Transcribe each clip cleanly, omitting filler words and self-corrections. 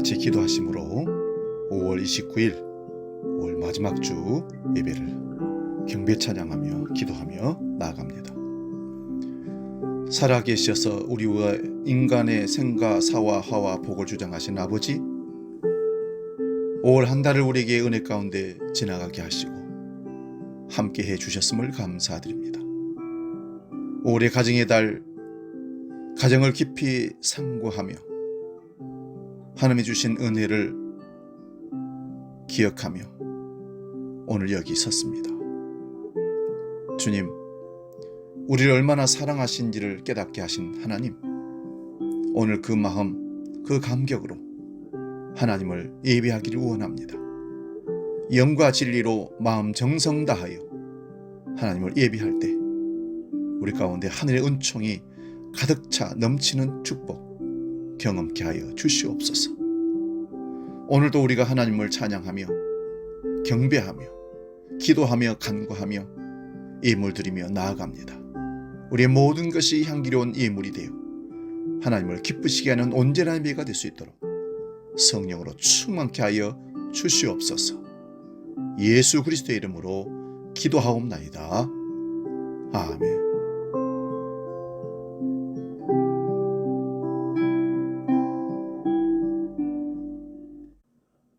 같이 기도하심으로 5월 29일 5월 마지막 주 예배를 경배 찬양하며 기도하며 나아갑니다. 살아계셔서 우리와 인간의 생과 사와 화와 복을 주장하신 아버지, 5월 한 달을 우리에게 은혜 가운데 지나가게 하시고 함께 해주셨음을 감사드립니다. 5월의 가정의 달, 가정을 깊이 상고하며 하나님이 주신 은혜를 기억하며 오늘 여기 섰습니다. 주님, 우리를 얼마나 사랑하신지를 깨닫게 하신 하나님, 오늘 그 마음, 그 감격으로 하나님을 예배하기를 원합니다. 영과 진리로 마음 정성 다하여 하나님을 예배할 때 우리 가운데 하늘의 은총이 가득 차 넘치는 축복 경험케 하여 주시옵소서. 오늘도 우리가 하나님을 찬양하며 경배하며 기도하며 간구하며 예물 드리며 나아갑니다. 우리의 모든 것이 향기로운 예물이 되어 하나님을 기쁘시게 하는 온전한 예배가 될 수 있도록 성령으로 충만케 하여 주시옵소서. 예수 그리스도의 이름으로 기도하옵나이다. 아멘.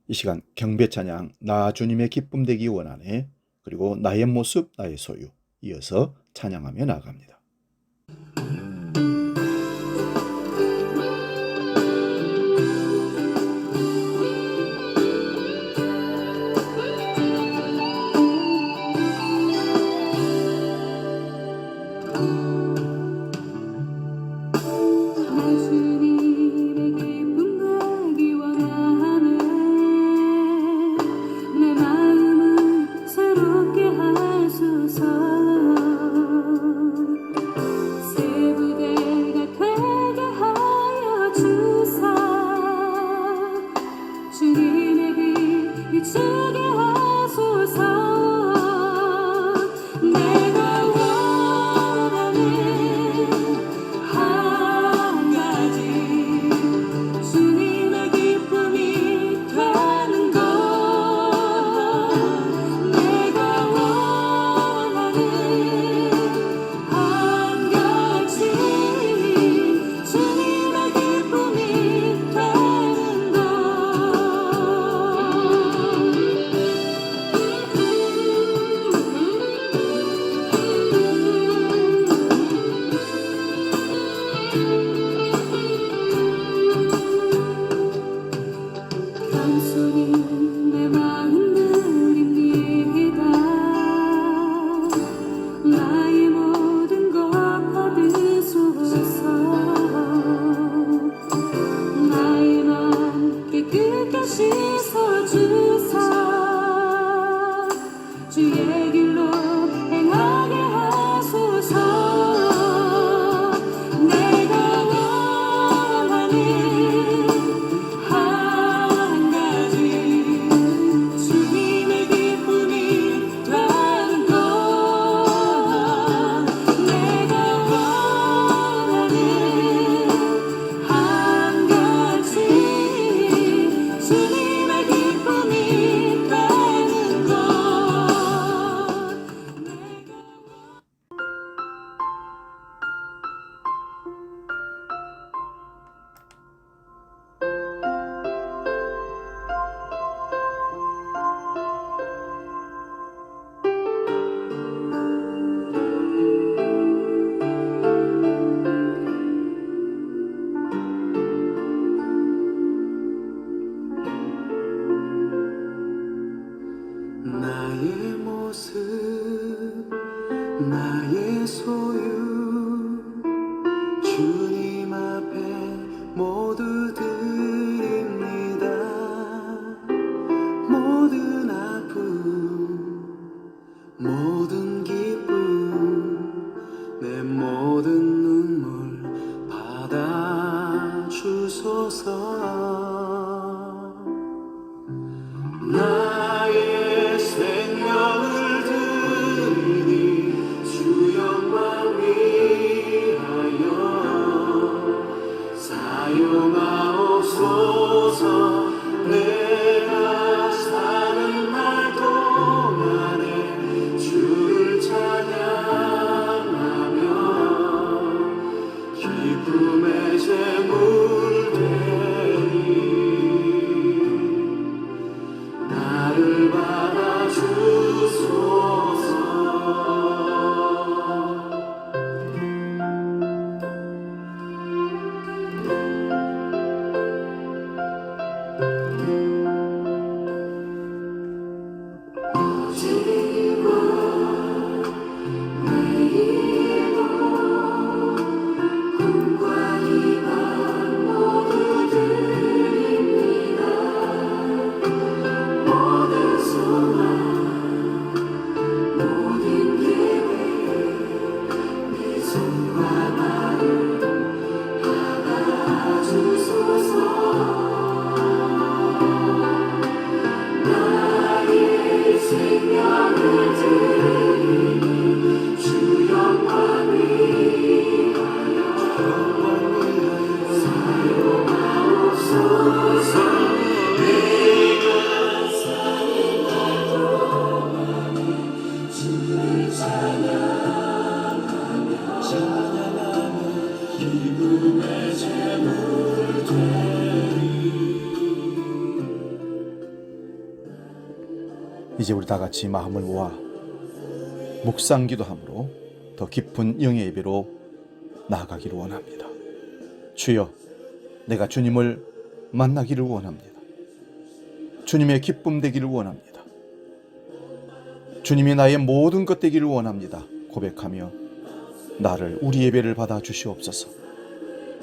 이 시간 경배 찬양 나 주님의 기쁨 되기 원하네, 그리고 나의 모습 나의 소유 이어서 찬양하며 나아갑니다. 나의 모습 나의 소유 주님 앞에 모두 드립니다. 모든 아픔 모든 기쁨 내 모든 눈물 받아 주소서. 나의 생명을 드리니 주 영광 위하여 기쁨의 제물 되리. 이제 우리 다 같이 마음을 모아 묵상 기도함으로 더 깊은 영의 예배로 나아가기를 원합니다. 주여, 내가 주님을 만나기를 원합니다. 주님의 기쁨 되기를 원합니다. 주님이 나의 모든 것 되기를 원합니다. 고백하며 나를, 우리 예배를 받아 주시옵소서.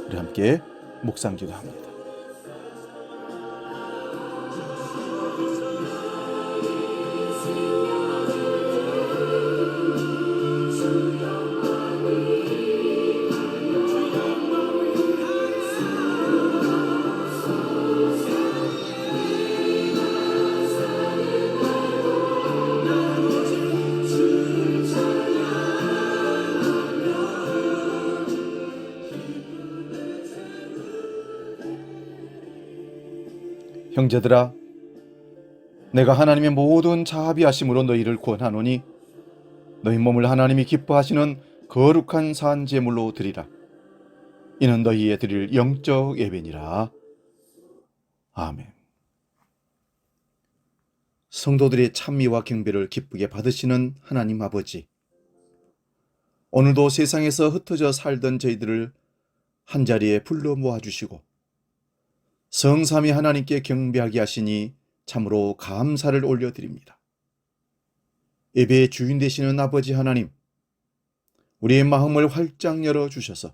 우리 함께 묵상 기도합니다. 형제들아, 내가 하나님의 모든 자비하심으로 너희를 구원하노니 너희 몸을 하나님이 기뻐하시는 거룩한 산 제물로 드리라. 이는 너희의 드릴 영적 예배니라. 아멘. 성도들의 찬미와 경배를 기쁘게 받으시는 하나님 아버지, 오늘도 세상에서 흩어져 살던 저희들을 한자리에 불러 모아주시고 성삼위 하나님께 경배하게 하시니 참으로 감사를 올려드립니다. 예배의 주인 되시는 아버지 하나님, 우리의 마음을 활짝 열어주셔서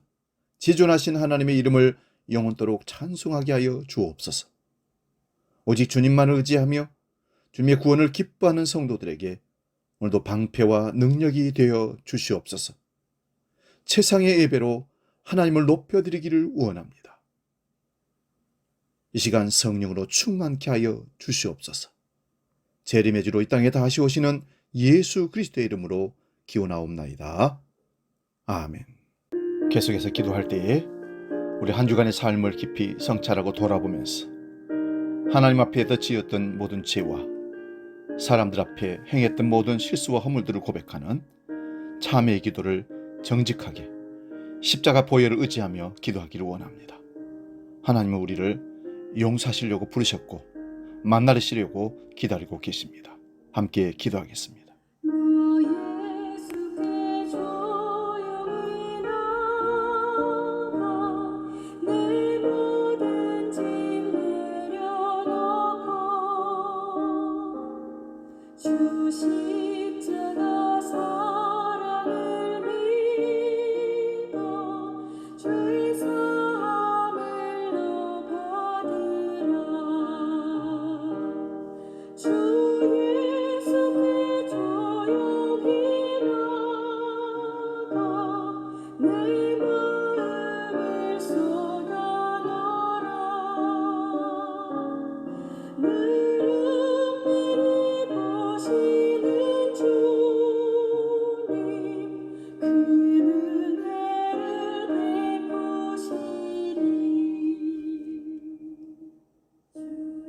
지존하신 하나님의 이름을 영원토록 찬송하게 하여 주옵소서. 오직 주님만을 의지하며 주님의 구원을 기뻐하는 성도들에게 오늘도 방패와 능력이 되어 주시옵소서. 최상의 예배로 하나님을 높여드리기를 원합니다. 이 시간 성령으로 충만케 하여 주시옵소서. 재림의 주로 이 땅에 다시 오시는 예수 그리스도의 이름으로 기원하옵나이다. 아멘. 계속해서 기도할 때에 우리 한 주간의 삶을 깊이 성찰하고 돌아보면서 하나님 앞에 지었던 모든 죄와 사람들 앞에 행했던 모든 실수와 허물들을 고백하는 참회의 기도를 정직하게 십자가 보혈을 의지하며 기도하기를 원합니다. 하나님은 우리를 용서하시려고 부르셨고 만나시려고 기다리고 계십니다. 함께 기도하겠습니다.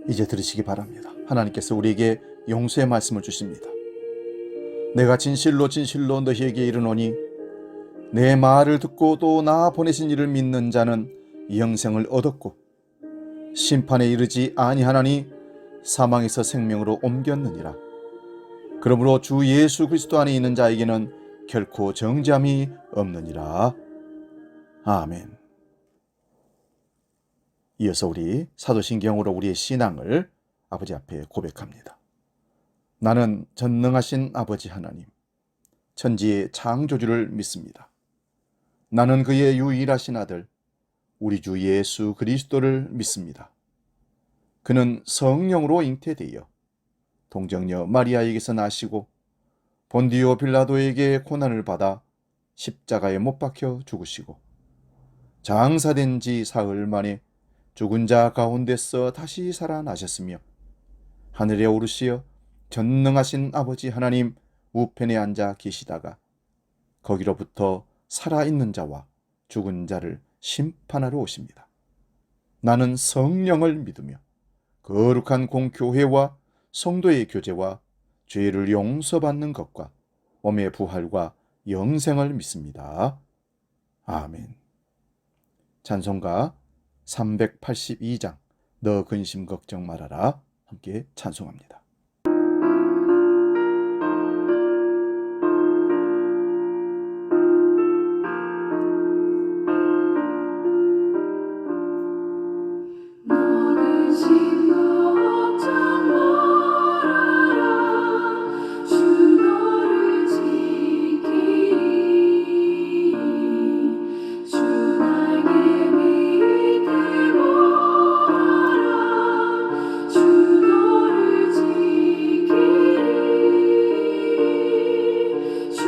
이제 들으시기 바랍니다. 하나님께서 우리에게 용서의 말씀을 주십니다. 내가 진실로 진실로 너희에게 이르노니 내 말을 듣고 또 나 보내신 이를 믿는 자는 영생을 얻었고 심판에 이르지 아니하나니 사망에서 생명으로 옮겼느니라. 그러므로 주 예수 그리스도 안에 있는 자에게는 결코 정죄함이 없느니라. 아멘. 이어서 우리 사도신경으로 우리의 신앙을 아버지 앞에 고백합니다. 나는 전능하신 아버지 하나님, 천지의 창조주를 믿습니다. 나는 그의 유일하신 아들, 우리 주 예수 그리스도를 믿습니다. 그는 성령으로 잉태되어 동정녀 마리아에게서 나시고 본디오 빌라도에게 고난을 받아 십자가에 못 박혀 죽으시고 장사된 지 사흘 만에 죽은 자 가운데서 다시 살아나셨으며 하늘에 오르시어 전능하신 아버지 하나님 우편에 앉아 계시다가 거기로부터 살아있는 자와 죽은 자를 심판하러 오십니다. 나는 성령을 믿으며 거룩한 공교회와 성도의 교제와 죄를 용서받는 것과 몸의 부활과 영생을 믿습니다. 아멘. 찬송가 382장 너 근심 걱정 말아라 함께 찬송합니다. 너는 걱정 말아라 주 너를 지키리 주 날개 밑에 모아라 주 너를 지키리 주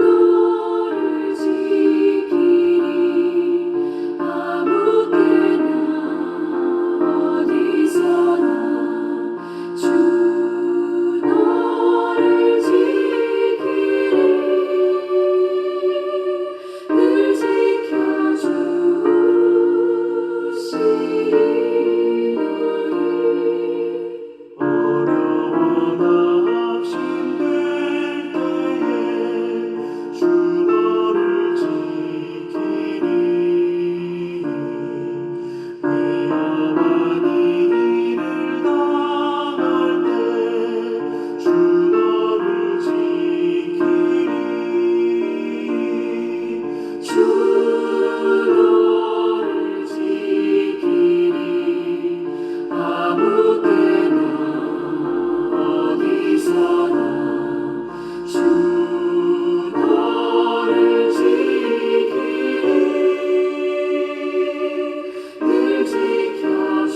너를 지키리 아무 때나 어디서나 주 너를 지키리 늘 지켜주시리 어려워 낙심될 때에 주 너를 지키리 위험한 일을 당할 때 주 너를 지키리 주 너를 지키리 아무 때나 어디서나 주 너를 지키리 늘 지켜주시리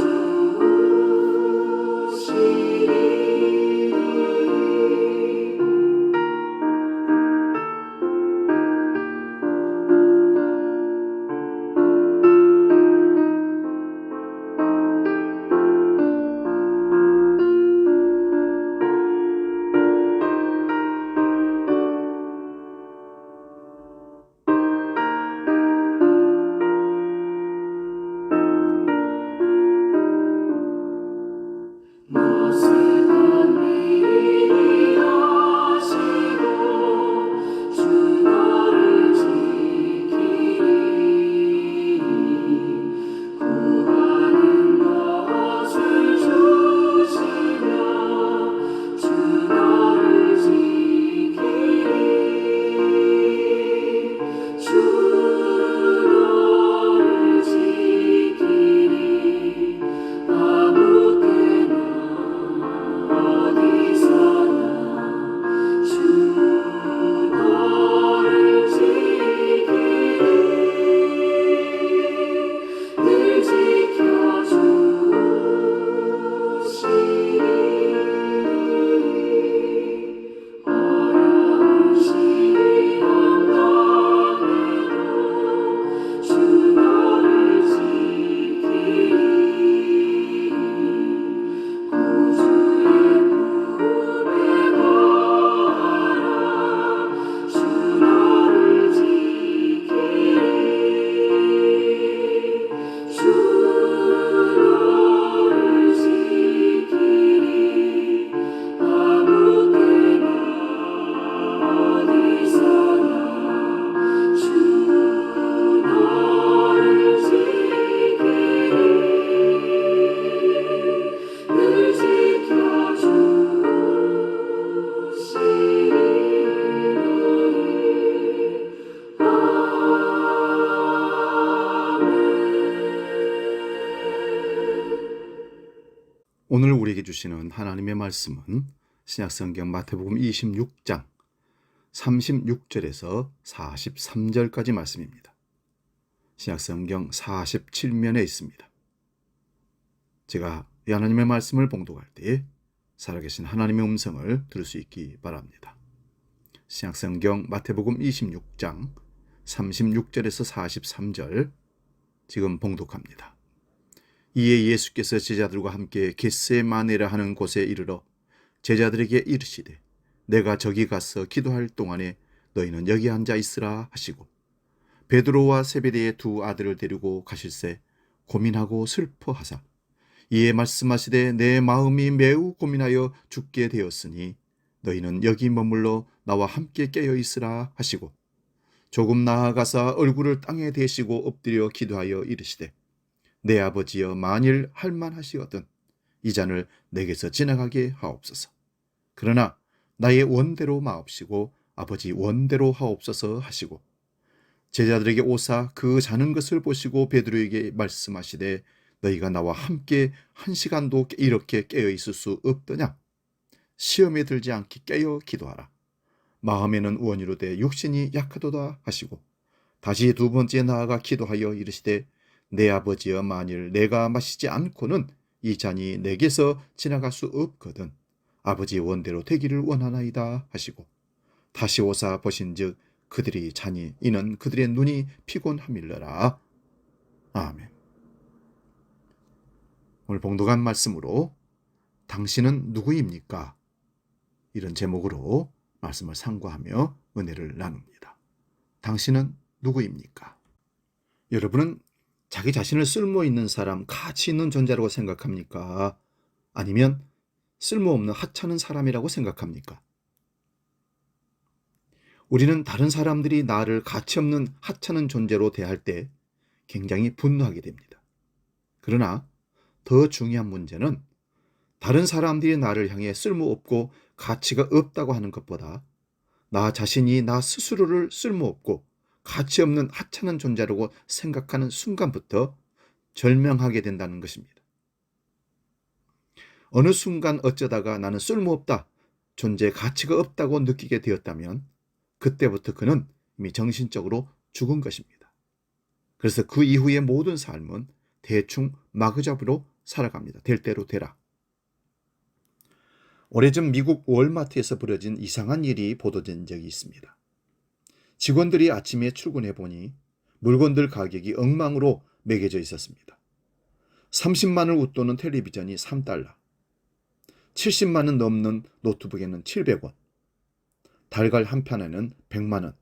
모습은 미리 아시고 주 너를 지키리 구하는 것을 주시며 주 너를 지키리 주 너를 지키리 아무 때나 어디서나 주 너를 지키리 늘 지켜주시리 어려운 시험 당해도 주 너를 지키리 구주의 품에 거하라 주 너를 지키리 주 너를 지키리 아무 때나 어디서나 주 너를 지키리 늘 지켜주시리 오늘 우리에게 주시는 하나님의 말씀은 신약성경 마태복음 26장 36절에서 43절까지 말씀입니다. 신약성경 47면에 있습니다. 제가 이 하나님의 말씀을 봉독할 때 살아계신 하나님의 음성을 들을 수 있기 바랍니다. 신약성경 마태복음 26장 36절에서 43절 지금 봉독합니다. 이에 예수께서 제자들과 함께 겟세마네라 하는 곳에 이르러 제자들에게 이르시되 내가 저기 가서 기도할 동안에 너희는 여기 앉아 있으라 하시고 베드로와 세베대의 두 아들을 데리고 가실새 고민하고 슬퍼하사 이에 말씀하시되 내 마음이 매우 고민하여 죽게 되었으니 너희는 여기 머물러 나와 함께 깨어 있으라 하시고 조금 나아가사 얼굴을 땅에 대시고 엎드려 기도하여 이르시되 내 아버지여 만일 할만하시거든 이 잔을 내게서 지나가게 하옵소서. 그러나 나의 원대로 마옵시고 아버지 원대로 하옵소서 하시고 제자들에게 오사 그 자는 것을 보시고 베드로에게 말씀하시되 너희가 나와 함께 1시간도 이렇게 깨어 있을 수 없더냐? 시험에 들지 않게 깨어 기도하라. 마음에는 원이로되 육신이 약하도다 하시고 다시 두 번째 나아가 기도하여 이르시되 내 아버지여 만일 내가 마시지 않고는 이 잔이 내게서 지나갈 수 없거든 아버지 원대로 되기를 원하나이다 하시고 다시 오사 보신즉 그들이 자니 이는 그들의 눈이 피곤함일러라. 아멘. 오늘 봉독한 말씀으로 당신은 누구입니까? 이런 제목으로 말씀을 상고하며 은혜를 나눕니다. 당신은 누구입니까? 여러분은 자기 자신을 쓸모있는 사람, 가치 있는 존재라고 생각합니까? 아니면 쓸모없는 하찮은 사람이라고 생각합니까? 우리는 다른 사람들이 나를 가치 없는 하찮은 존재로 대할 때 굉장히 분노하게 됩니다. 그러나 더 중요한 문제는 다른 사람들이 나를 향해 쓸모없고 가치가 없다고 하는 것보다 나 자신이 나 스스로를 쓸모없고 가치 없는 하찮은 존재라고 생각하는 순간부터 절명하게 된다는 것입니다. 어느 순간 어쩌다가 나는 쓸모없다, 존재의 가치가 없다고 느끼게 되었다면 그때부터 그는 이미 정신적으로 죽은 것입니다. 그래서 그 이후의 모든 삶은 대충 마구잡이로 살아갑니다. 될 대로 되라. 오래전 미국 월마트에서 벌어진 이상한 일이 보도된 적이 있습니다. 직원들이 아침에 출근해 보니 물건들 가격이 엉망으로 매겨져 있었습니다. 30만 원 웃도는 텔레비전이 3달러, 70만 원 넘는 노트북에는 700원, 달걀 한 판에는 100만 원.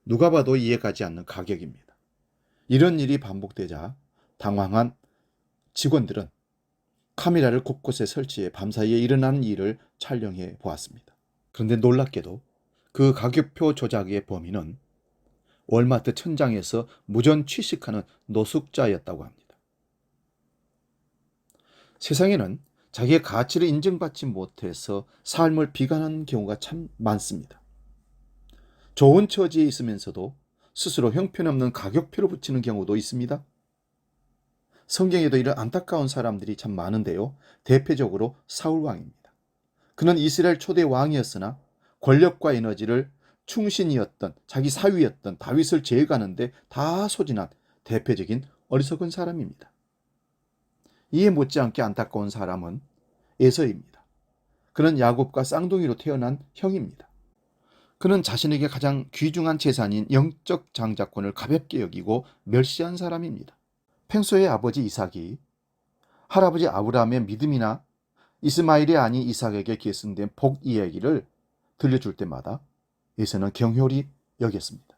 누가 봐도 이해가지 않는 가격입니다. 이런 일이 반복되자 당황한 직원들은 카메라를 곳곳에 설치해 밤사이에 일어나는 일을 촬영해 보았습니다. 그런데 놀랍게도 그 가격표 조작의 범인은 월마트 천장에서 무전 취식하는 노숙자였다고 합니다. 세상에는 자기의 가치를 인정받지 못해서 삶을 비관하는 경우가 참 많습니다. 좋은 처지에 있으면서도 스스로 형편없는 가격표를 붙이는 경우도 있습니다. 성경에도 이런 안타까운 사람들이 참 많은데요. 대표적으로 사울 왕입니다. 그는 이스라엘 초대 왕이었으나 권력과 에너지를 충신이었던 자기 사위였던 다윗을 제거하는데 다 소진한 대표적인 어리석은 사람입니다. 이에 못지않게 안타까운 사람은 에서입니다. 그는 야곱과 쌍둥이로 태어난 형입니다. 그는 자신에게 가장 귀중한 재산인 영적 장자권을 가볍게 여기고 멸시한 사람입니다. 평소에 아버지 이삭이 할아버지 아브라함의 믿음이나 이스마엘이 아닌 이삭에게 계승된 복 이야기를 들려줄 때마다 에서는 경홀히 여겼습니다.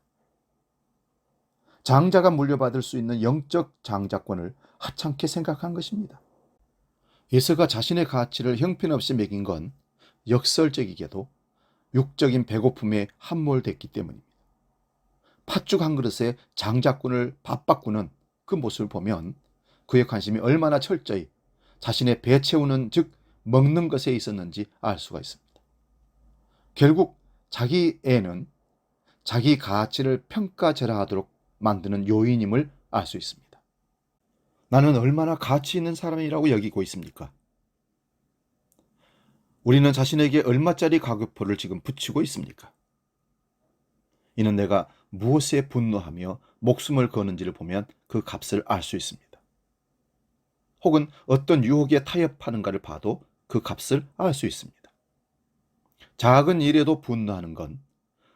장자가 물려받을 수 있는 영적 장자권을 하찮게 생각한 것입니다. 에서가 자신의 가치를 형편없이 매긴 건 역설적이게도 육적인 배고픔에 함몰됐기 때문입니다. 팥죽 한 그릇에 장자권을 밥바꾸는 그 모습을 보면 그의 관심이 얼마나 철저히 자신의 배 채우는 즉 먹는 것에 있었는지 알 수가 있습니다. 결국 자기 애는 자기 가치를 평가절하하도록 만드는 요인임을 알 수 있습니다. 나는 얼마나 가치 있는 사람이라고 여기고 있습니까? 우리는 자신에게 얼마짜리 가격표를 지금 붙이고 있습니까? 이는 내가 무엇에 분노하며 목숨을 거는지를 보면 그 값을 알 수 있습니다. 혹은 어떤 유혹에 타협하는가를 봐도 그 값을 알 수 있습니다. 작은 일에도 분노하는 건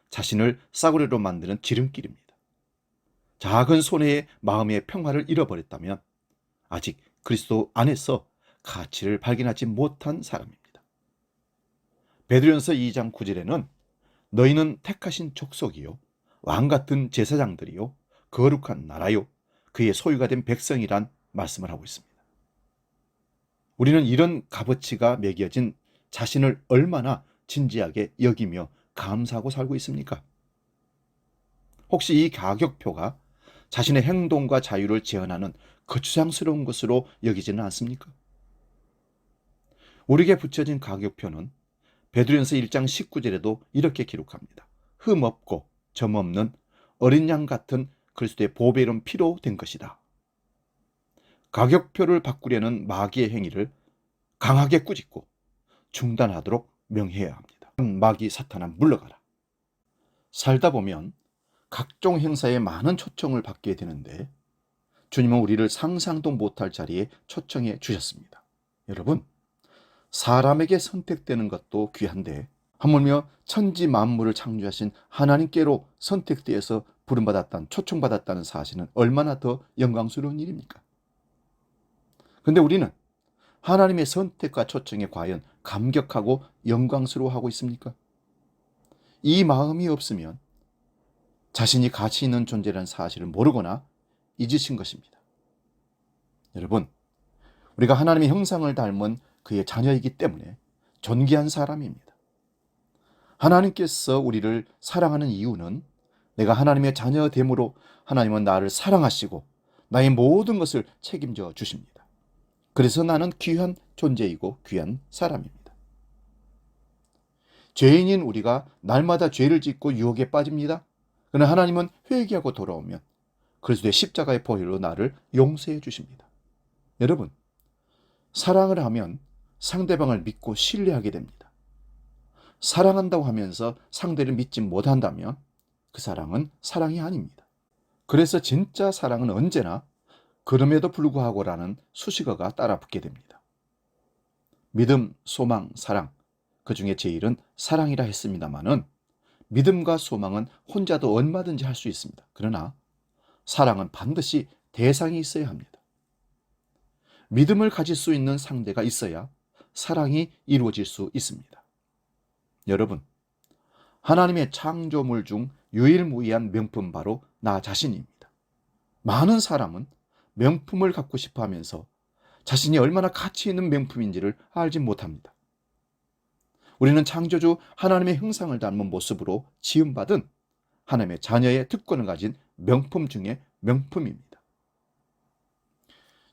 자신을 싸구려로 만드는 지름길입니다. 작은 손해에 마음의 평화를 잃어버렸다면 아직 그리스도 안에서 가치를 발견하지 못한 사람입니다. 베드로전서 2장 9절에는 너희는 택하신 족속이요 왕같은 제사장들이요 거룩한 나라요 그의 소유가 된 백성이란 말씀을 하고 있습니다. 우리는 이런 값어치가 매겨진 자신을 얼마나 진지하게 여기며 감사하고 살고 있습니까? 혹시 이 가격표가 자신의 행동과 자유를 제한하는 거추장스러운 것으로 여기지는 않습니까? 우리에게 붙여진 가격표는 베드로전서 1장 19절에도 이렇게 기록합니다. 흠 없고 점 없는 어린 양 같은 그리스도의 보배로운 피로 된 것이다. 가격표를 바꾸려는 마귀의 행위를 강하게 꾸짖고 중단하도록 명해야 합니다. 마귀 사탄아 물러가라. 살다 보면 각종 행사에 많은 초청을 받게 되는데 주님은 우리를 상상도 못할 자리에 초청해 주셨습니다. 여러분, 사람에게 선택되는 것도 귀한데 하물며 천지 만물을 창조하신 하나님께로 선택되어서 부름받았다는, 초청받았다는 사실은 얼마나 더 영광스러운 일입니까? 그런데 우리는 하나님의 선택과 초청에 과연 감격하고 영광스러워하고 있습니까? 이 마음이 없으면 자신이 가치 있는 존재라는 사실을 모르거나 잊으신 것입니다. 여러분, 우리가 하나님의 형상을 닮은 그의 자녀이기 때문에 존귀한 사람입니다. 하나님께서 우리를 사랑하는 이유는 내가 하나님의 자녀됨으로 하나님은 나를 사랑하시고 나의 모든 것을 책임져 주십니다. 그래서 나는 귀한 존재이고 귀한 사람입니다. 죄인인 우리가 날마다 죄를 짓고 유혹에 빠집니다. 그러나 하나님은 회개하고 돌아오면 그리스도의 십자가의 보혈로 나를 용서해 주십니다. 여러분, 사랑을 하면 상대방을 믿고 신뢰하게 됩니다. 사랑한다고 하면서 상대를 믿지 못한다면 그 사랑은 사랑이 아닙니다. 그래서 진짜 사랑은 언제나 그럼에도 불구하고라는 수식어가 따라붙게 됩니다. 믿음, 소망, 사랑, 그 중에 제일은 사랑이라 했습니다마는 믿음과 소망은 혼자도 얼마든지 할 수 있습니다. 그러나 사랑은 반드시 대상이 있어야 합니다. 믿음을 가질 수 있는 상대가 있어야 사랑이 이루어질 수 있습니다. 여러분, 하나님의 창조물 중 유일무이한 명품 바로 나 자신입니다. 많은 사람은 명품을 갖고 싶어 하면서 자신이 얼마나 가치 있는 명품인지를 알지 못합니다. 우리는 창조주 하나님의 형상을 닮은 모습으로 지음받은 하나님의 자녀의 특권을 가진 명품 중에 명품입니다.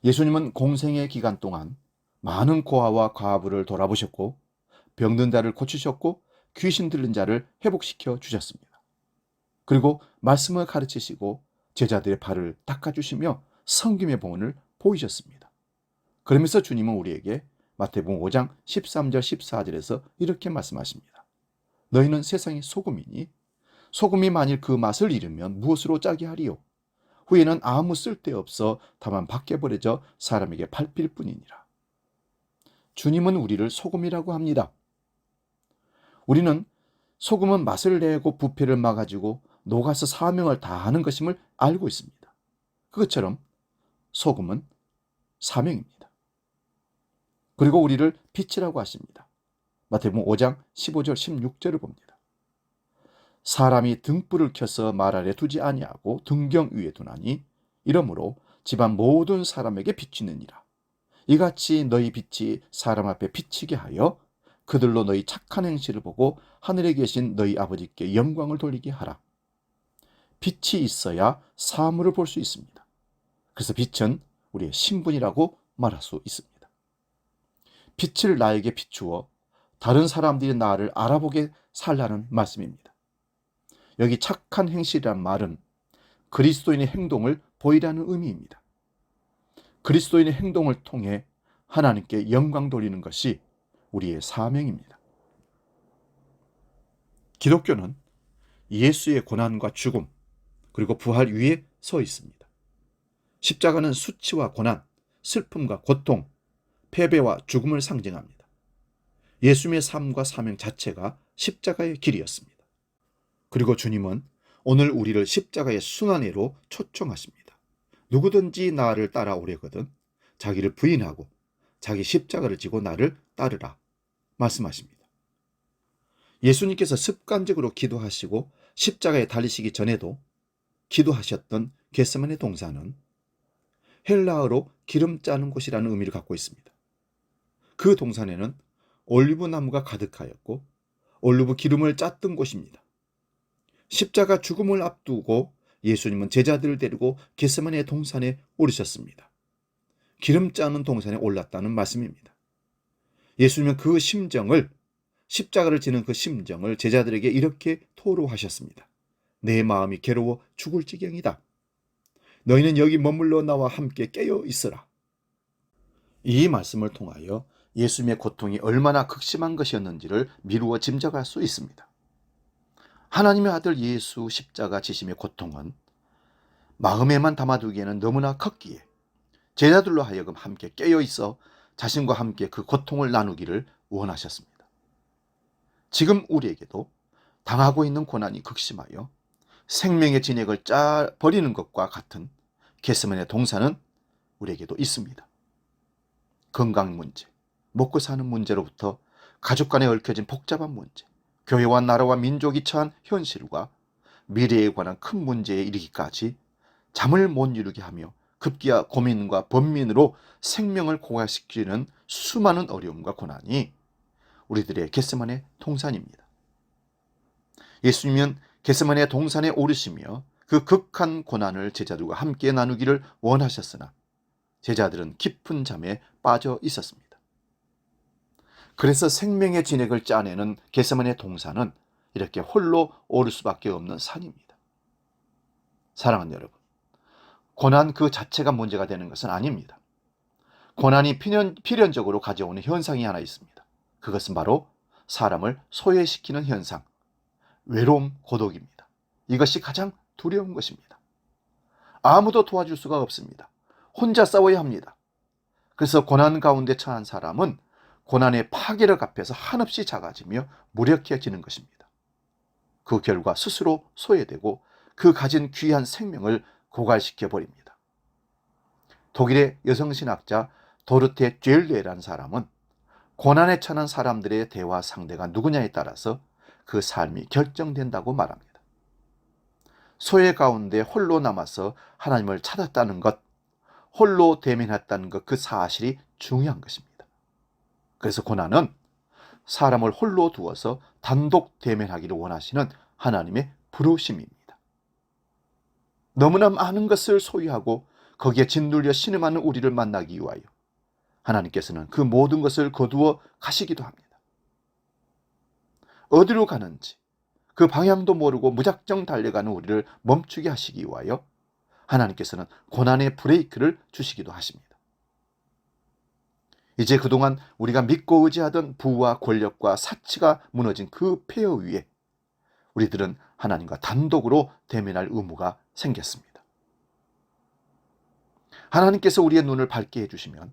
예수님은 공생의 기간 동안 많은 고아와 과부를 돌아보셨고 병든 자를 고치셨고 귀신 들린 자를 회복시켜 주셨습니다. 그리고 말씀을 가르치시고 제자들의 발을 닦아주시며 섬김의 본을 보이셨습니다. 그러면서 주님은 우리에게 마태복음 5장 13절 14절에서 이렇게 말씀하십니다. 너희는 세상의 소금이니 소금이 만일 그 맛을 잃으면 무엇으로 짜게 하리요? 후에는 아무 쓸데없어 다만 밖에 버려져 사람에게 밟힐 뿐이니라. 주님은 우리를 소금이라고 합니다. 우리는 소금은 맛을 내고 부패를 막아주고 녹아서 사명을 다하는 것임을 알고 있습니다. 그것처럼 소금은 사명입니다. 그리고 우리를 빛이라고 하십니다. 마태복음 5장 15절 16절을 봅니다. 사람이 등불을 켜서 말 아래 두지 아니하고 등경 위에 두나니 이러므로 집안 모든 사람에게 비치느니라. 이같이 너희 빛이 사람 앞에 비치게 하여 그들로 너희 착한 행실을 보고 하늘에 계신 너희 아버지께 영광을 돌리게 하라. 빛이 있어야 사물을 볼 수 있습니다. 그래서 빛은 우리의 신분이라고 말할 수 있습니다. 빛을 나에게 비추어 다른 사람들이 나를 알아보게 살라는 말씀입니다. 여기 착한 행실이란 말은 그리스도인의 행동을 보이라는 의미입니다. 그리스도인의 행동을 통해 하나님께 영광 돌리는 것이 우리의 사명입니다. 기독교는 예수의 고난과 죽음 그리고 부활 위에 서 있습니다. 십자가는 수치와 고난, 슬픔과 고통, 패배와 죽음을 상징합니다. 예수님의 삶과 사명 자체가 십자가의 길이었습니다. 그리고 주님은 오늘 우리를 십자가의 순환회로 초청하십니다. 누구든지 나를 따라오려거든 자기를 부인하고 자기 십자가를 지고 나를 따르라 말씀하십니다. 예수님께서 습관적으로 기도하시고 십자가에 달리시기 전에도 기도하셨던 겟세마네 동산은 헬라어로 기름 짜는 곳이라는 의미를 갖고 있습니다. 그 동산에는 올리브 나무가 가득하였고 올리브 기름을 짰던 곳입니다. 십자가 죽음을 앞두고 예수님은 제자들을 데리고 겟세마네 동산에 오르셨습니다. 기름 짜는 동산에 올랐다는 말씀입니다. 예수님은 그 심정을, 십자가를 지는 그 심정을 제자들에게 이렇게 토로하셨습니다. 내 마음이 괴로워 죽을 지경이다. 너희는 여기 머물러 나와 함께 깨어 있으라. 이 말씀을 통하여 예수님의 고통이 얼마나 극심한 것이었는지를 미루어 짐작할 수 있습니다. 하나님의 아들 예수 십자가 지심의 고통은 마음에만 담아두기에는 너무나 컸기에 제자들로 하여금 함께 깨어 있어 자신과 함께 그 고통을 나누기를 원하셨습니다. 지금 우리에게도 당하고 있는 고난이 극심하여 생명의 진액을 짜 버리는 것과 같은 겟세마네 동산은 우리에게도 있습니다. 건강 문제, 먹고 사는 문제로부터 가족 간에 얽혀진 복잡한 문제, 교회와 나라와 민족이 처한 현실과 미래에 관한 큰 문제에 이르기까지 잠을 못 이루게 하며 급기야 고민과 번민으로 생명을 고갈시키는 수많은 어려움과 고난이 우리들의 겟세마네 동산입니다. 예수님은 겟세마네 동산에 오르시며 그 극한 고난을 제자들과 함께 나누기를 원하셨으나 제자들은 깊은 잠에 빠져 있었습니다. 그래서 생명의 진액을 짜내는 겟세마네 동산은 이렇게 홀로 오를 수밖에 없는 산입니다. 사랑하는 여러분, 고난 그 자체가 문제가 되는 것은 아닙니다. 고난이 필연적으로 가져오는 현상이 하나 있습니다. 그것은 바로 사람을 소외시키는 현상, 외로움, 고독입니다. 이것이 가장 두려운 것입니다. 아무도 도와줄 수가 없습니다. 혼자 싸워야 합니다. 그래서 고난 가운데 처한 사람은 고난의 파괴를 갚아서 한없이 작아지며 무력해지는 것입니다. 그 결과 스스로 소외되고 그 가진 귀한 생명을 고갈시켜 버립니다. 독일의 여성신학자 도르테 쨘레라는 사람은 고난에 처한 사람들의 대화 상대가 누구냐에 따라서 그 삶이 결정된다고 말합니다. 소외 가운데 홀로 남아서 하나님을 찾았다는 것, 홀로 대면했다는 것, 그 사실이 중요한 것입니다. 그래서 고난은 사람을 홀로 두어서 단독 대면하기를 원하시는 하나님의 부르심입니다. 너무나 많은 것을 소유하고 거기에 짓눌려 신음하는 우리를 만나기 위하여 하나님께서는 그 모든 것을 거두어 가시기도 합니다. 어디로 가는지 그 방향도 모르고 무작정 달려가는 우리를 멈추게 하시기 위하여 하나님께서는 고난의 브레이크를 주시기도 하십니다. 이제 그동안 우리가 믿고 의지하던 부와 권력과 사치가 무너진 그 폐허 위에 우리들은 하나님과 단독으로 대면할 의무가 생겼습니다. 하나님께서 우리의 눈을 밝게 해주시면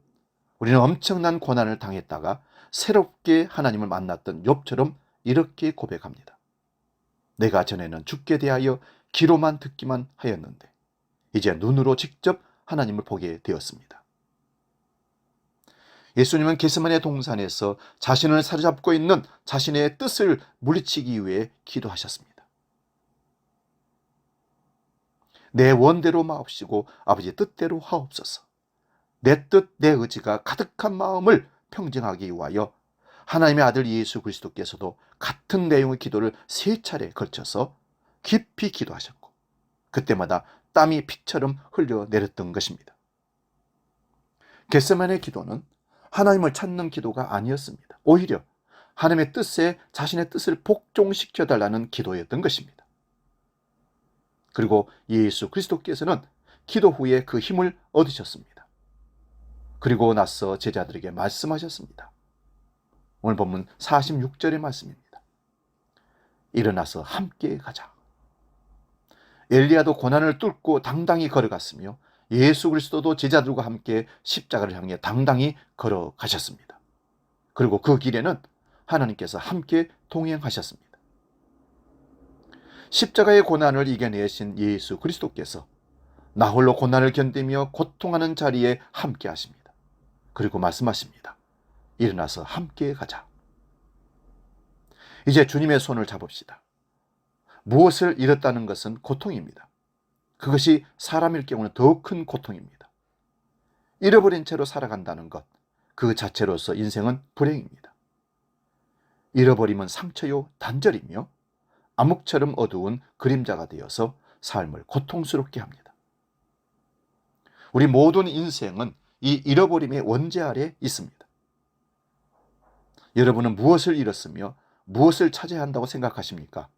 우리는 엄청난 고난을 당했다가 새롭게 하나님을 만났던 욥처럼 이렇게 고백합니다. 내가 전에는 주께 대하여 귀로만 듣기만 하였는데 이제 눈으로 직접 하나님을 보게 되었습니다. 예수님은 겟세마네 동산에서 자신을 사로잡고 있는 자신의 뜻을 물리치기 위해 기도하셨습니다. 내 원대로 마옵시고 아버지 뜻대로 하옵소서. 내 뜻, 내 의지가 가득한 마음을 평정하기 위하여 하나님의 아들 예수 그리스도께서도 같은 내용의 기도를 3차례 걸쳐서 깊이 기도하셨고 그때마다 땀이 피처럼 흘려내렸던 것입니다. 겟세마네 기도는 하나님을 찾는 기도가 아니었습니다. 오히려 하나님의 뜻에 자신의 뜻을 복종시켜달라는 기도였던 것입니다. 그리고 예수 그리스도께서는 기도 후에 그 힘을 얻으셨습니다. 그리고 나서 제자들에게 말씀하셨습니다. 오늘 본문 46절의 말씀입니다. 일어나서 함께 가자. 엘리야도 고난을 뚫고 당당히 걸어갔으며 예수 그리스도도 제자들과 함께 십자가를 향해 당당히 걸어가셨습니다. 그리고 그 길에는 하나님께서 함께 동행하셨습니다. 십자가의 고난을 이겨내신 예수 그리스도께서 나 홀로 고난을 견디며 고통하는 자리에 함께 하십니다. 그리고 말씀하십니다. 일어나서 함께 가자. 이제 주님의 손을 잡읍시다. 무엇을 잃었다는 것은 고통입니다. 그것이 사람일 경우는 더 큰 고통입니다. 잃어버린 채로 살아간다는 것, 그 자체로서 인생은 불행입니다. 잃어버림은 상처요 단절이며 암흑처럼 어두운 그림자가 되어서 삶을 고통스럽게 합니다. 우리 모든 인생은 이 잃어버림의 원죄 아래 있습니다. 여러분은 무엇을 잃었으며 무엇을 찾아야 한다고 생각하십니까?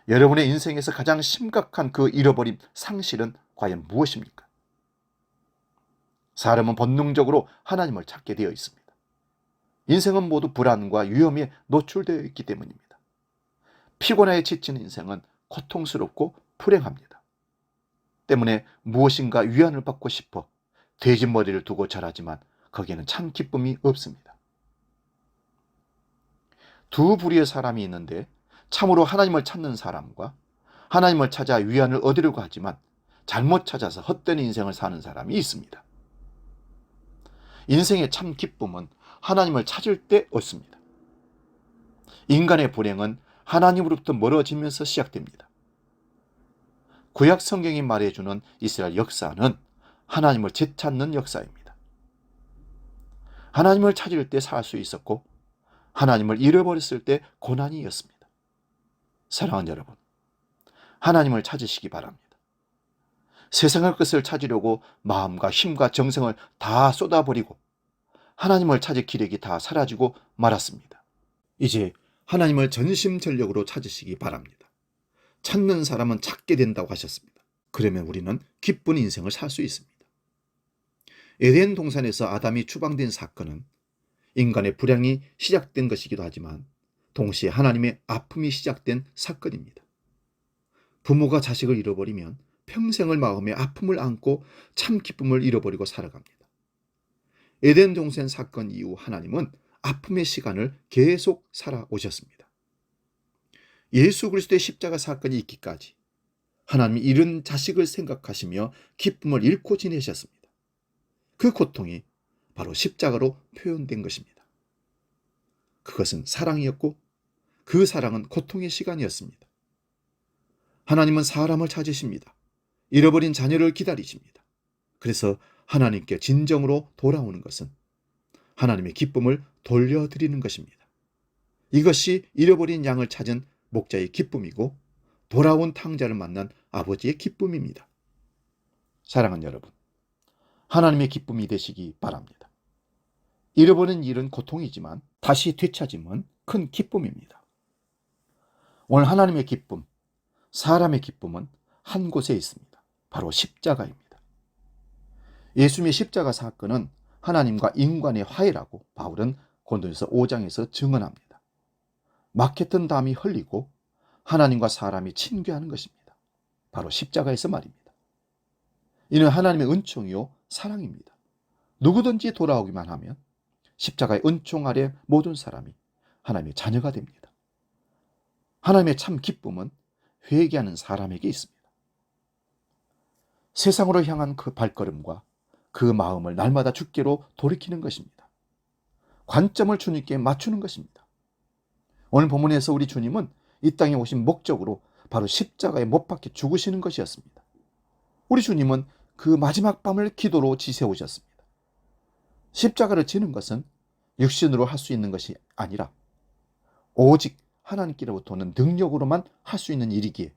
여러분의 인생에서 가장 심각한 그 잃어버림, 상실은 과연 무엇입니까? 사람은 본능적으로 하나님을 찾게 되어 있습니다. 인생은 모두 불안과 위험에 노출되어 있기 때문입니다. 피곤하에 지친 인생은 고통스럽고 불행합니다. 때문에 무엇인가 위안을 받고 싶어 돼지머리를 두고 절하지만 거기에는 참 기쁨이 없습니다. 두 부류의 사람이 있는데 참으로 하나님을 찾는 사람과 하나님을 찾아 위안을 얻으려고 하지만 잘못 찾아서 헛된 인생을 사는 사람이 있습니다. 인생의 참 기쁨은 하나님을 찾을 때 얻습니다. 인간의 불행은 하나님으로부터 멀어지면서 시작됩니다. 구약 성경이 말해주는 이스라엘 역사는 하나님을 되찾는 역사입니다. 하나님을 찾을 때 살 수 있었고 하나님을 잃어버렸을 때 고난이었습니다. 사랑하는 여러분, 하나님을 찾으시기 바랍니다. 세상의 것을 찾으려고 마음과 힘과 정성을 다 쏟아버리고 하나님을 찾을 기력이 다 사라지고 말았습니다. 이제 하나님을 전심전력으로 찾으시기 바랍니다. 찾는 사람은 찾게 된다고 하셨습니다. 그러면 우리는 기쁜 인생을 살 수 있습니다. 에덴 동산에서 아담이 추방된 사건은 인간의 불행이 시작된 것이기도 하지만 동시에 하나님의 아픔이 시작된 사건입니다. 부모가 자식을 잃어버리면 평생을 마음에 아픔을 안고 참 기쁨을 잃어버리고 살아갑니다. 에덴 동산 사건 이후 하나님은 아픔의 시간을 계속 살아오셨습니다. 예수 그리스도의 십자가 사건이 있기까지 하나님이 잃은 자식을 생각하시며 기쁨을 잃고 지내셨습니다. 그 고통이 바로 십자가로 표현된 것입니다. 그것은 사랑이었고 그 사랑은 고통의 시간이었습니다. 하나님은 사람을 찾으십니다. 잃어버린 자녀를 기다리십니다. 그래서 하나님께 진정으로 돌아오는 것은 하나님의 기쁨을 돌려드리는 것입니다. 이것이 잃어버린 양을 찾은 목자의 기쁨이고 돌아온 탕자를 만난 아버지의 기쁨입니다. 사랑하는 여러분, 하나님의 기쁨이 되시기 바랍니다. 잃어버린 일은 고통이지만 다시 되찾음은 큰 기쁨입니다. 오늘 하나님의 기쁨, 사람의 기쁨은 한 곳에 있습니다. 바로 십자가입니다. 예수님의 십자가 사건은 하나님과 인간의 화해라고 바울은 고린도전서 5장에서 증언합니다. 막혔던 담이 흘리고 하나님과 사람이 친교하는 것입니다. 바로 십자가에서 말입니다. 이는 하나님의 은총이요 사랑입니다. 누구든지 돌아오기만 하면 십자가의 은총 아래 모든 사람이 하나님의 자녀가 됩니다. 하나님의 참 기쁨은 회개하는 사람에게 있습니다. 세상으로 향한 그 발걸음과 그 마음을 날마다 주께로 돌이키는 것입니다. 관점을 주님께 맞추는 것입니다. 오늘 본문에서 우리 주님은 이 땅에 오신 목적으로 바로 십자가에 못 박혀 죽으시는 것이었습니다. 우리 주님은 그 마지막 밤을 기도로 지새우셨습니다. 십자가를 지는 것은 육신으로 할 수 있는 것이 아니라 오직 하나님께로부터 오는 능력으로만 할 수 있는 일이기에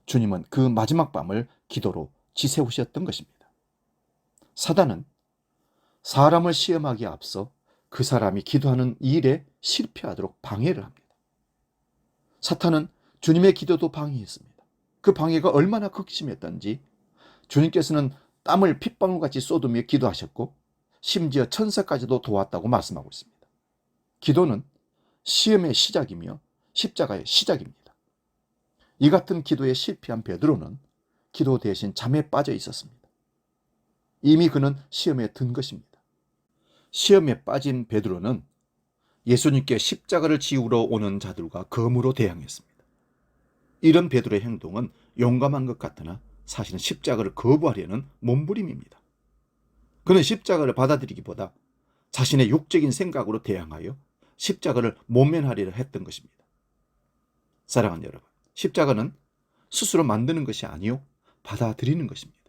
주님은 그 마지막 밤을 기도로 지새우셨던 것입니다. 사단은 사람을 시험하기에 앞서 그 사람이 기도하는 일에 실패하도록 방해를 합니다. 사탄은 주님의 기도도 방해했습니다. 그 방해가 얼마나 극심했던지 주님께서는 땀을 핏방울같이 쏟으며 기도하셨고 심지어 천사까지도 도왔다고 말씀하고 있습니다. 기도는 시험의 시작이며 십자가의 시작입니다. 이 같은 기도에 실패한 베드로는 기도 대신 잠에 빠져 있었습니다. 이미 그는 시험에 든 것입니다. 시험에 빠진 베드로는 예수님께 십자가를 지우러 오는 자들과 검으로 대항했습니다. 이런 베드로의 행동은 용감한 것 같으나 사실은 십자가를 거부하려는 몸부림입니다. 그는 십자가를 받아들이기보다 자신의 육적인 생각으로 대항하여 십자가를 모면하리라 했던 것입니다. 사랑하는 여러분, 십자가는 스스로 만드는 것이 아니요 받아들이는 것입니다.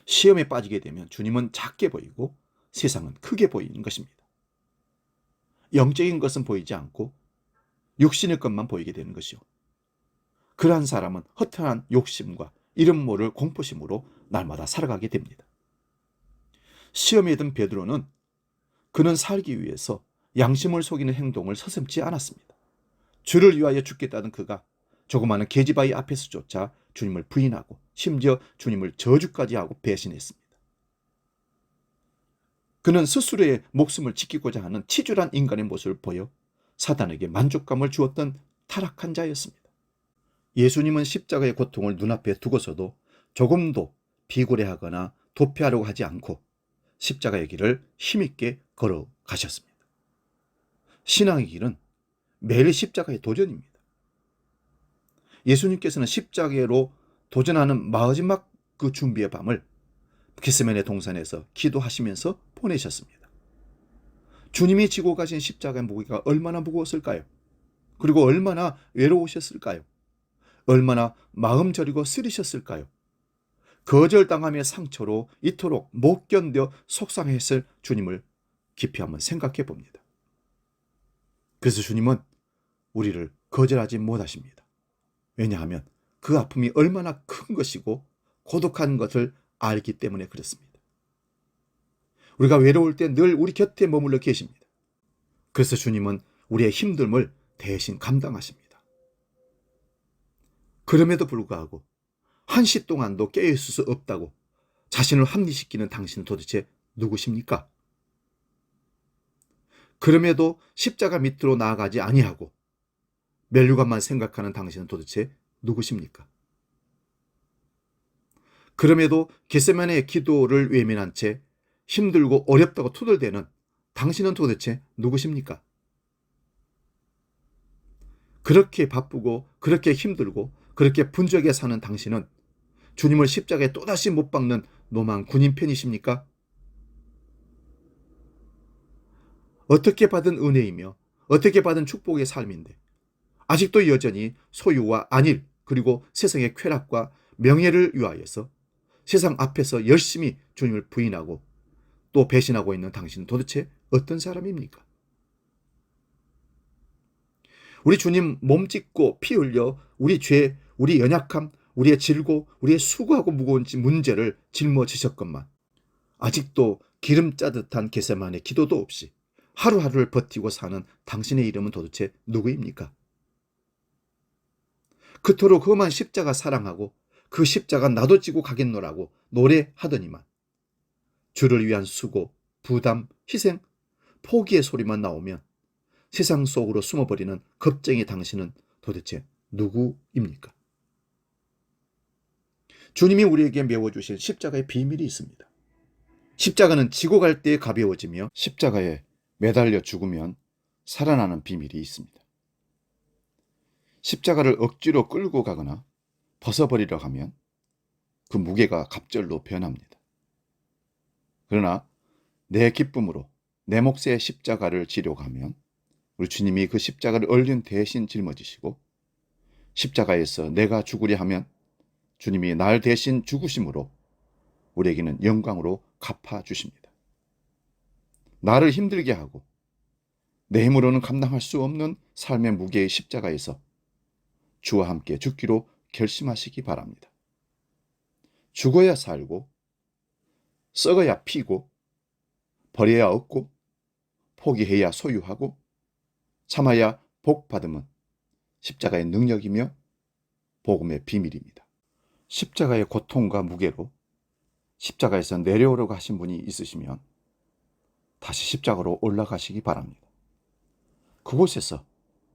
시험에 빠지게 되면 주님은 작게 보이고 세상은 크게 보이는 것입니다. 영적인 것은 보이지 않고 육신의 것만 보이게 되는 것이요. 그러한 사람은 허탄한 욕심과 이름 모를 공포심으로 날마다 살아가게 됩니다. 시험에 든 베드로는 그는 살기 위해서 양심을 속이는 행동을 서슴지 않았습니다. 주를 위하여 죽겠다는 그가 조그마한 계집아이 앞에서조차 주님을 부인하고 심지어 주님을 저주까지 하고 배신했습니다. 그는 스스로의 목숨을 지키고자 하는 치졸한 인간의 모습을 보여 사단에게 만족감을 주었던 타락한 자였습니다. 예수님은 십자가의 고통을 눈앞에 두고서도 조금도 비굴해하거나 도피하려고 하지 않고 십자가의 길을 힘있게 걸어가셨습니다. 신앙의 길은 매일 십자가의 도전입니다. 예수님께서는 십자가로 도전하는 마지막 그 준비의 밤을 겟세마네 동산에서 기도하시면서 보내셨습니다. 주님이 지고 가신 십자가의 무게가 얼마나 무거웠을까요? 그리고 얼마나 외로우셨을까요? 얼마나 마음 저리고 쓰리셨을까요? 거절당함의 상처로 이토록 못 견뎌 속상했을 주님을 깊이 한번 생각해 봅니다. 그래서 주님은 우리를 거절하지 못하십니다. 왜냐하면 그 아픔이 얼마나 큰 것이고 고독한 것을 알기 때문에 그렇습니다. 우리가 외로울 때 늘 우리 곁에 머물러 계십니다. 그래서 주님은 우리의 힘듦을 대신 감당하십니다. 그럼에도 불구하고 한시 동안도 깨어있을 수 없다고 자신을 합리시키는 당신은 도대체 누구십니까? 그럼에도 십자가 밑으로 나아가지 아니하고 멸류관만 생각하는 당신은 도대체 누구십니까? 그럼에도 겟세마네의 기도를 외면한 채 힘들고 어렵다고 투덜대는 당신은 도대체 누구십니까? 그렇게 바쁘고 그렇게 힘들고 그렇게 분주하게 사는 당신은 주님을 십자가에 또다시 못 박는 노망 군인 편이십니까? 어떻게 받은 은혜이며 어떻게 받은 축복의 삶인데 아직도 여전히 소유와 안일 그리고 세상의 쾌락과 명예를 위하여서 세상 앞에서 열심히 주님을 부인하고 또 배신하고 있는 당신은 도대체 어떤 사람입니까? 우리 주님 몸 찢고 피 흘려 우리 죄, 우리 연약함, 우리의 질고 우리의 수고하고 무거운 문제를 짊어지셨건만 아직도 기름 짜듯한 겟세마네 기도도 없이 하루하루를 버티고 사는 당신의 이름은 도대체 누구입니까? 그토록 험한 십자가 사랑하고 그 십자가 나도 지고 가겠노라고 노래하더니만 주를 위한 수고, 부담, 희생, 포기의 소리만 나오면 세상 속으로 숨어버리는 겁쟁이 당신은 도대체 누구입니까? 주님이 우리에게 메워주신 십자가의 비밀이 있습니다. 십자가는 지고 갈 때 가벼워지며 십자가에 매달려 죽으면 살아나는 비밀이 있습니다. 십자가를 억지로 끌고 가거나 벗어버리려 하면 그 무게가 갑절로 변합니다. 그러나 내 기쁨으로 내 몫의 십자가를 지려고 하면 우리 주님이 그 십자가를 얼른 대신 짊어지시고 십자가에서 내가 죽으려 하면 주님이 날 대신 죽으심으로 우리에게는 영광으로 갚아주십니다. 나를 힘들게 하고 내 힘으로는 감당할 수 없는 삶의 무게의 십자가에서 주와 함께 죽기로 결심하시기 바랍니다. 죽어야 살고 썩어야 피고 버려야 얻고 포기해야 소유하고 참아야 복받음은 십자가의 능력이며 복음의 비밀입니다. 십자가의 고통과 무게로 십자가에서 내려오려고 하신 분이 있으시면 다시 십자가로 올라가시기 바랍니다. 그곳에서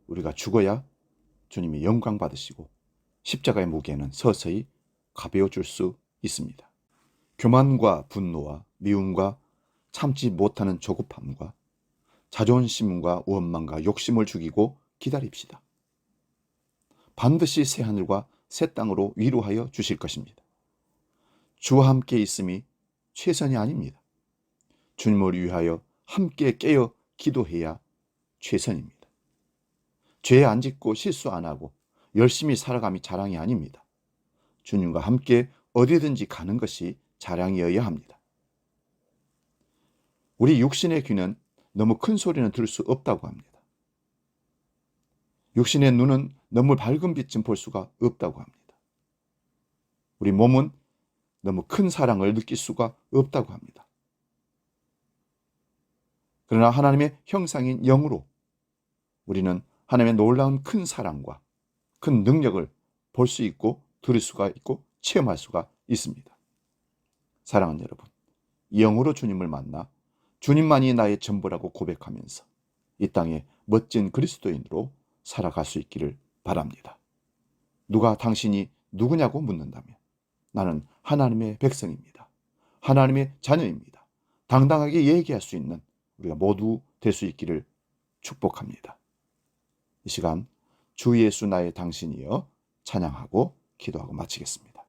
우리가 죽어야 주님이 영광 받으시고 십자가의 무게는 서서히 가벼워질 수 있습니다. 교만과 분노와 미움과 참지 못하는 조급함과 자존심과 원망과 욕심을 죽이고 기다립시다. 반드시 새 하늘과 새 땅으로 위로하여 주실 것입니다. 주와 함께 있음이 최선이 아닙니다. 주님을 위하여 함께 깨어 기도해야 최선입니다. 죄 안 짓고 실수 안 하고 열심히 살아감이 자랑이 아닙니다. 주님과 함께 어디든지 가는 것이 자랑이어야 합니다. 우리 육신의 귀는 너무 큰 소리는 들을 수 없다고 합니다. 육신의 눈은 너무 밝은 빛은 볼 수가 없다고 합니다. 우리 몸은 너무 큰 사랑을 느낄 수가 없다고 합니다. 그러나 하나님의 형상인 영으로 우리는 하나님의 놀라운 큰 사랑과 큰 능력을 볼 수 있고 들을 수가 있고 체험할 수가 있습니다. 사랑하는 여러분, 영으로 주님을 만나 주님만이 나의 전부라고 고백하면서 이 땅에 멋진 그리스도인으로 살아갈 수 있기를 바랍니다. 누가 당신이 누구냐고 묻는다면 나는 하나님의 백성입니다. 하나님의 자녀입니다. 당당하게 얘기할 수 있는 우리가 모두 될 수 있기를 축복합니다. 이 시간 주 예수 나의 당신이여 찬양하고 기도하고 마치겠습니다.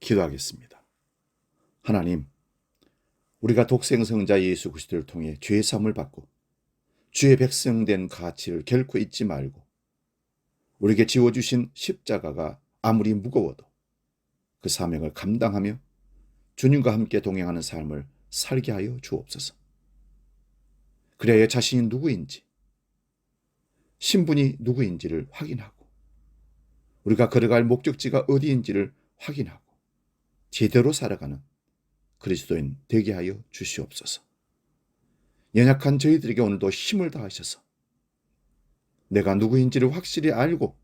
기도하겠습니다. 하나님, 우리가 독생성자 예수 그리스도를 통해 죄 사함을 받고 주의 백성된 가치를 결코 잊지 말고 우리에게 지워주신 십자가가 아무리 무거워도 그 사명을 감당하며 주님과 함께 동행하는 삶을 살게 하여 주옵소서. 그래야 자신이 누구인지, 신분이 누구인지를 확인하고 우리가 걸어갈 목적지가 어디인지를 확인하고 제대로 살아가는 그리스도인 되게 하여 주시옵소서. 연약한 저희들에게 오늘도 힘을 다하셔서 내가 누구인지를 확실히 알고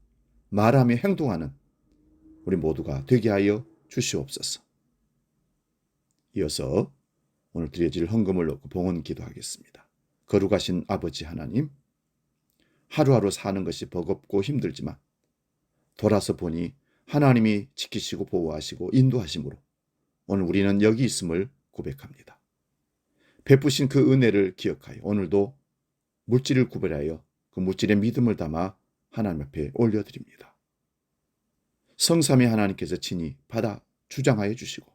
말하며 행동하는 우리 모두가 되게 하여 주시옵소서. 이어서 오늘 드려질 헌금을 놓고 봉헌 기도하겠습니다. 거룩하신 아버지 하나님, 하루하루 사는 것이 버겁고 힘들지만 돌아서 보니 하나님이 지키시고 보호하시고 인도하심으로 오늘 우리는 여기 있음을 고백합니다. 베푸신 그 은혜를 기억하여 오늘도 물질을 구별하여 그 물질의 믿음을 담아 하나님 앞에 올려드립니다. 성삼위 하나님께서 친히 받아 주장하여 주시고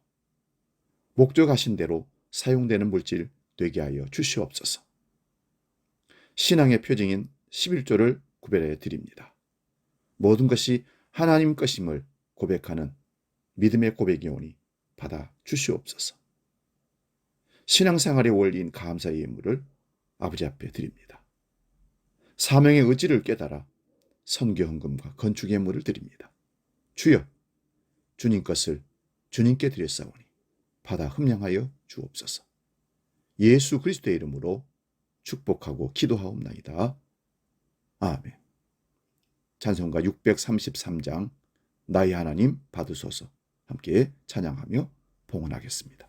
목적하신 대로 사용되는 물질 되게 하여 주시옵소서. 신앙의 표징인 11조를 구별해 드립니다. 모든 것이 하나님 것임을 고백하는 믿음의 고백이 오니 받아 주시옵소서. 신앙생활의 원리인 감사의 예물을 아버지 앞에 드립니다. 사명의 의지를 깨달아 선교 헌금과 건축 예물을 드립니다. 주여, 주님 것을 주님께 드렸사오니 받아 흠량하여 주옵소서. 예수 그리스도의 이름으로 축복하고 기도하옵나이다. 아멘. 찬송가 633장 나의 하나님 받으소서 함께 찬양하며 봉헌하겠습니다.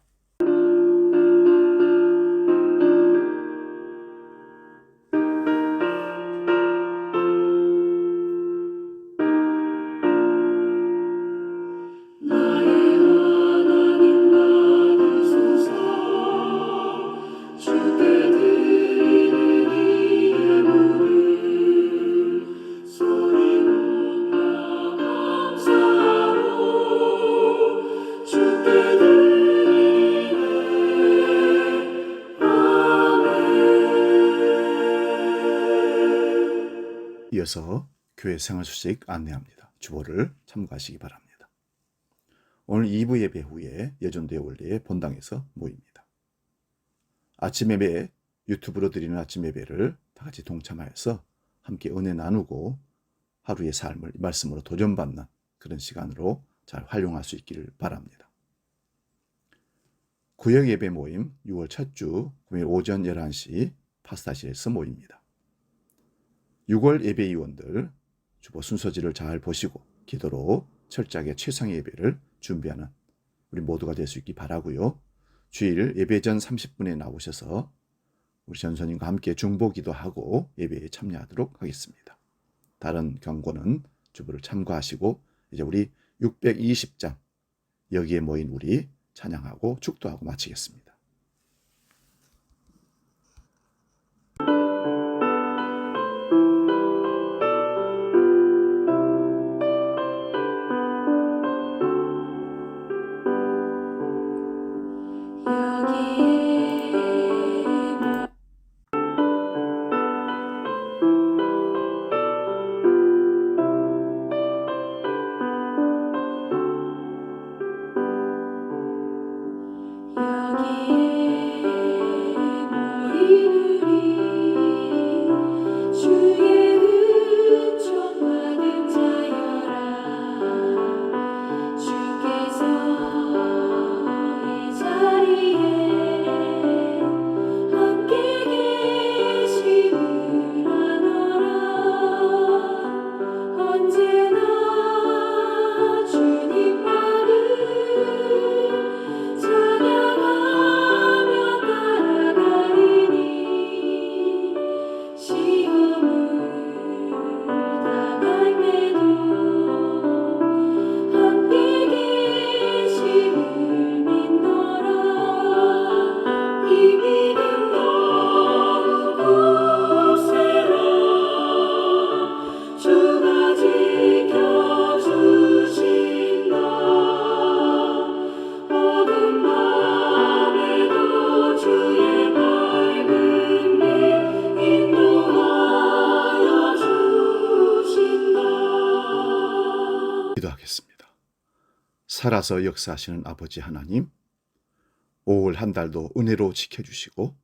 나의 하나님 받으소서 주께 드리는 이 예물을 소리 높여 감사로 주께 드리네. 아멘. 이어서 교회 생활 소식 안내합니다. 주보를 참고하시기 바랍니다. 오늘 2부 예배 후에 예전도의 원리의 본당에서 모입니다. 아침 예배, 유튜브로 드리는 아침 예배를 다 같이 동참하여서 함께 은혜 나누고 하루의 삶을 말씀으로 도전받는 그런 시간으로 잘 활용할 수 있기를 바랍니다. 구역 예배 모임 6월 첫 주 금요일 오전 11시 파스타실에서 모입니다. 6월 예배위원들 주보 순서지를 잘 보시고 기도로 철저하게 최상의 예배를 준비하는 우리 모두가 될 수 있기 바라고요. 주일 예배 전 30분에 나오셔서 우리 전선님과 함께 중보기도 하고 예배에 참여하도록 하겠습니다. 다른 경고는 주보를 참고하시고 이제 우리 620장 여기에 모인 우리 찬양하고 축도하고 마치겠습니다. 기도하겠습니다. 살아서 역사하시는 아버지 하나님, 5월 한 달도 은혜로 지켜주시고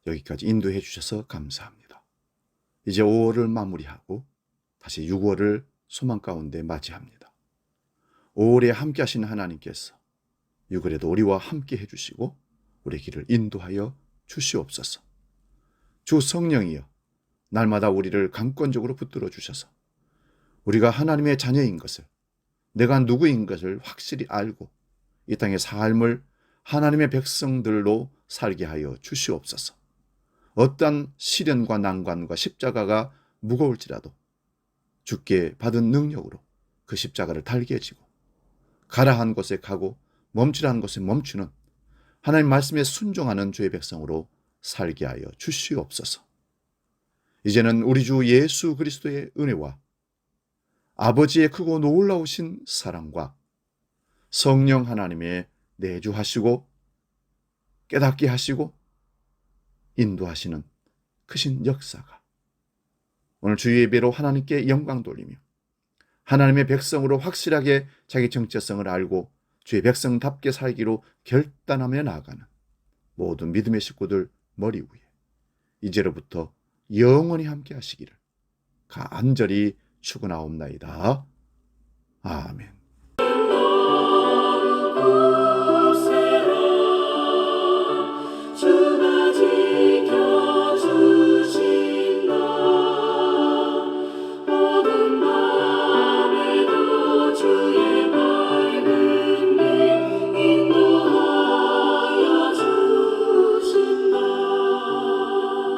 여기까지 인도해 주셔서 감사합니다. 이제 5월을 마무리하고 다시 6월을 소망 가운데 맞이합니다. 5월에 함께 하시는 하나님께서 6월에도 우리와 함께 해주시고 우리 길을 인도하여 주시옵소서. 주 성령이여 날마다 우리를 강권적으로 붙들어 주셔서 우리가 하나님의 자녀인 것을, 내가 누구인 것을 확실히 알고 이 땅의 삶을 하나님의 백성들로 살게 하여 주시옵소서. 어떠한 시련과 난관과 십자가가 무거울지라도 주께 받은 능력으로 그 십자가를 달게 지고 가라 한 곳에 가고 멈추라 한 곳에 멈추는 하나님 말씀에 순종하는 주의 백성으로 살게 하여 주시옵소서. 이제는 우리 주 예수 그리스도의 은혜와 아버지의 크고 놀라우신 사랑과 성령 하나님의 내주하시고 깨닫게 하시고 인도하시는 크신 역사가 오늘 주의 예배로 하나님께 영광 돌리며 하나님의 백성으로 확실하게 자기 정체성을 알고 주의 백성답게 살기로 결단하며 나아가는 모든 믿음의 식구들 머리 위에 이제로부터 영원히 함께 하시기를 간절히 축원하옵나이다. 아멘.